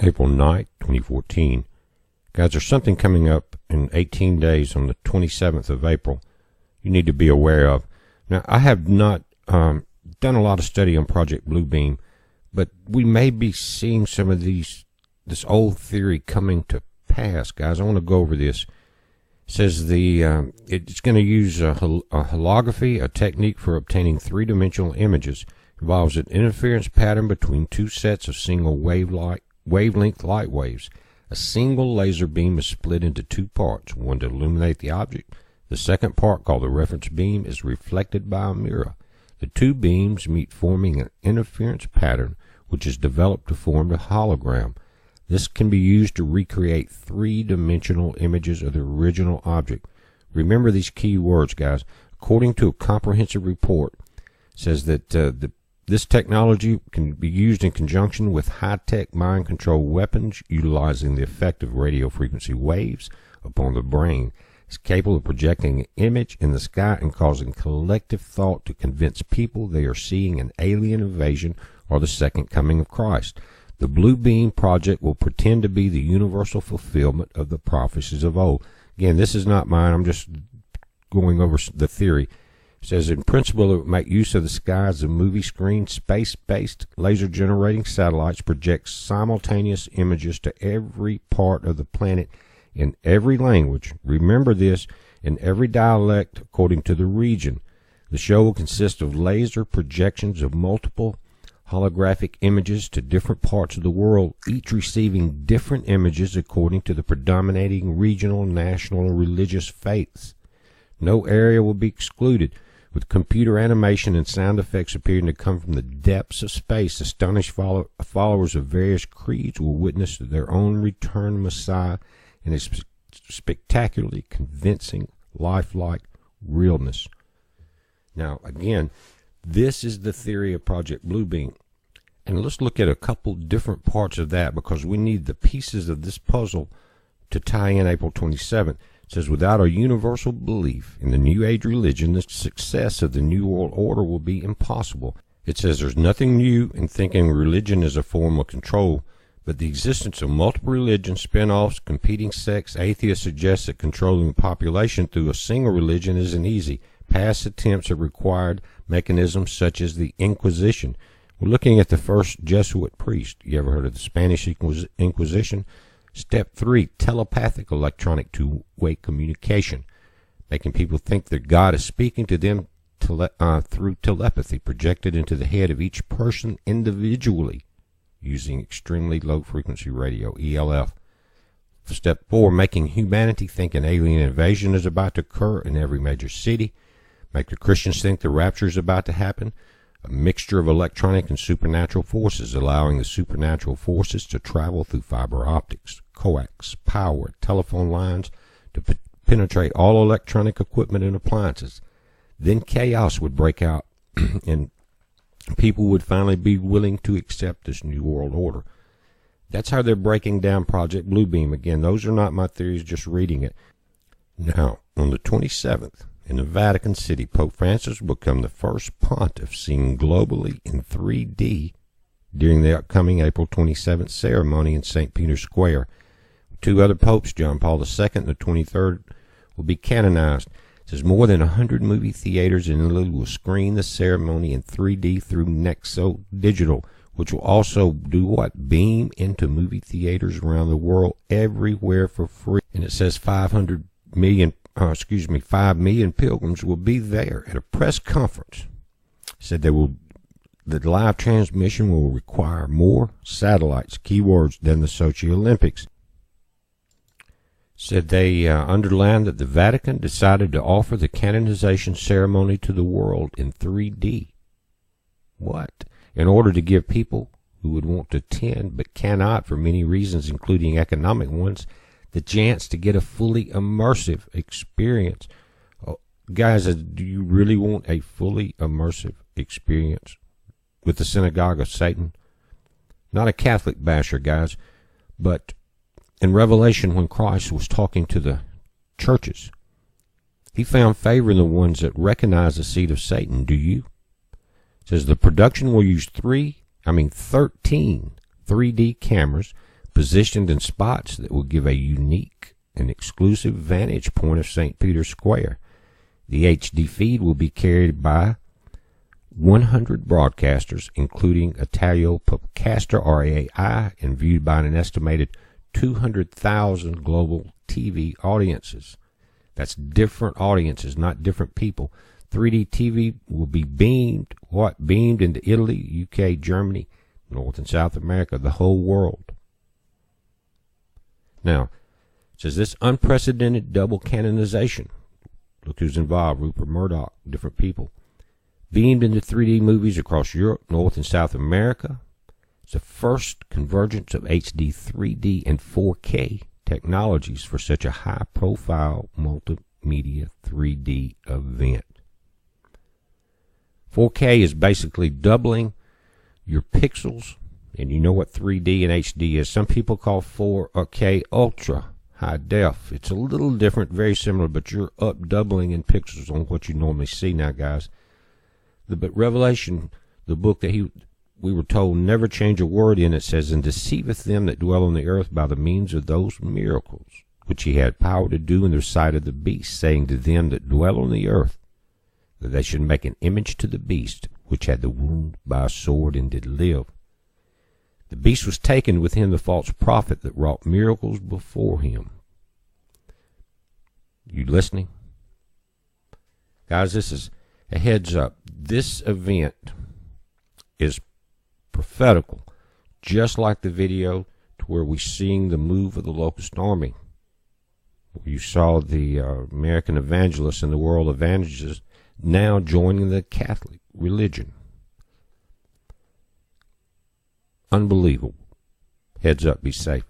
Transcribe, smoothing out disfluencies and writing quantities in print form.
April 9th, 2014. Guys, there's something coming up in 18 days on the 27th of April you need to be aware of. Now, I have not done a lot of study on Project Bluebeam, but we may be seeing some of this old theory coming to pass, guys. I want to go over this. It says it's going to use a holography, a technique for obtaining three-dimensional images. It involves an interference pattern between two sets of single wavelength light waves. A single laser beam is split into two parts, one to illuminate the object. The second part, called the reference beam, is reflected by a mirror. The two beams meet, forming an interference pattern, which is developed to form a hologram. This can be used to recreate three-dimensional images of the original object. Remember these key words, guys. According to a comprehensive report, it says that this technology can be used in conjunction with high-tech mind control weapons utilizing the effect of radio frequency waves upon the brain. It's capable of projecting an image in the sky and causing collective thought to convince people they are seeing an alien invasion or the second coming of Christ. The Blue Beam Project will pretend to be the universal fulfillment of the prophecies of old. Again, this is not mine. I'm just going over the theory. It says, in principle, it would make use of the sky as a movie screen. Space-based laser-generating satellites project simultaneous images to every part of the planet in every language. Remember this, in every dialect according to the region. The show will consist of laser projections of multiple holographic images to different parts of the world, each receiving different images according to the predominating regional, national, or religious faiths. No area will be excluded, with computer animation and sound effects appearing to come from the depths of space. Astonished followers of various creeds will witness their own returned Messiah in a spectacularly convincing, lifelike realness. Now, again, this is the theory of Project Bluebeam. And let's look at a couple different parts of that, because we need the pieces of this puzzle to tie in April 27th. It says, without a universal belief in the New Age religion, the success of the New World Order will be impossible. It says there's nothing new in thinking religion is a form of control, but the existence of multiple religions, spin-offs, competing sects, atheists suggest that controlling the population through a single religion isn't easy. Past attempts have required mechanisms such as the Inquisition. We're looking at the first Jesuit priest. You ever heard of the Spanish Inquisition? Step 3, telepathic electronic two-way communication, making people think that God is speaking to them through telepathy projected into the head of each person individually using extremely low-frequency radio, ELF. Step 4, making humanity think an alien invasion is about to occur in every major city. Make the Christians think the rapture is about to happen. A mixture of electronic and supernatural forces, allowing the supernatural forces to travel through fiber optics, coax, power, telephone lines to penetrate all electronic equipment and appliances. Then chaos would break out and people would finally be willing to accept this new world order. That's how they're breaking down Project Bluebeam. Again, those are not my theories, just reading it. Now, on the 27th, in the Vatican City, Pope Francis will become the first pontiff seen globally in 3D during the upcoming April 27th ceremony in St. Peter's Square. Two other popes, John Paul II and the 23rd, will be canonized. It says more than 100 movie theaters in Italy will screen the ceremony in 3D through Nexo Digital, which will also do what? Beam into movie theaters around the world everywhere for free. And it says 5 million pilgrims will be there at a press conference. It said the live transmission will require more satellites, keywords, than the Sochi Olympics. Said they underlined that the Vatican decided to offer the canonization ceremony to the world in 3D. What? In order to give people who would want to attend but cannot for many reasons, including economic ones, the chance to get a fully immersive experience. Oh, guys, do you really want a fully immersive experience with the synagogue of Satan? Not a Catholic basher, guys, but in Revelation, when Christ was talking to the churches, he found favor in the ones that recognize the seed of Satan. Do you? It says the production will use 13 3D cameras positioned in spots that will give a unique and exclusive vantage point of St. Peter's Square. The HD feed will be carried by 100 broadcasters, including Italia Podcaster RAI, and viewed by an estimated 200,000 global TV audiences. That's different audiences, not different people. 3D TV will be beamed into Italy, UK, Germany, North and South America, the whole world. Now, it says this unprecedented double canonization. Look who's involved: Rupert Murdoch, different people. Beamed into 3D movies across Europe, North and South America. It's the first convergence of HD, 3D, and 4K technologies for such a high-profile multimedia 3D event. 4K is basically doubling your pixels, and you know what 3D and HD is. Some people call 4K Ultra High Def. It's a little different, very similar, but you're up doubling in pixels on what you normally see now, guys. But Revelation, the book that we were told never change a word in, it says, and deceiveth them that dwell on the earth by the means of those miracles which he had power to do in the sight of the beast, saying to them that dwell on the earth, that they should make an image to the beast, which had the wound by a sword and did live. The beast was taken with him, the false prophet that wrought miracles before him. You listening? Guys, this is a heads up. This event is prophetical, just like the video to where we seeing the move of the locust army. You saw the American evangelists and the world evangelists now joining the Catholic religion. Unbelievable. Heads up, be safe.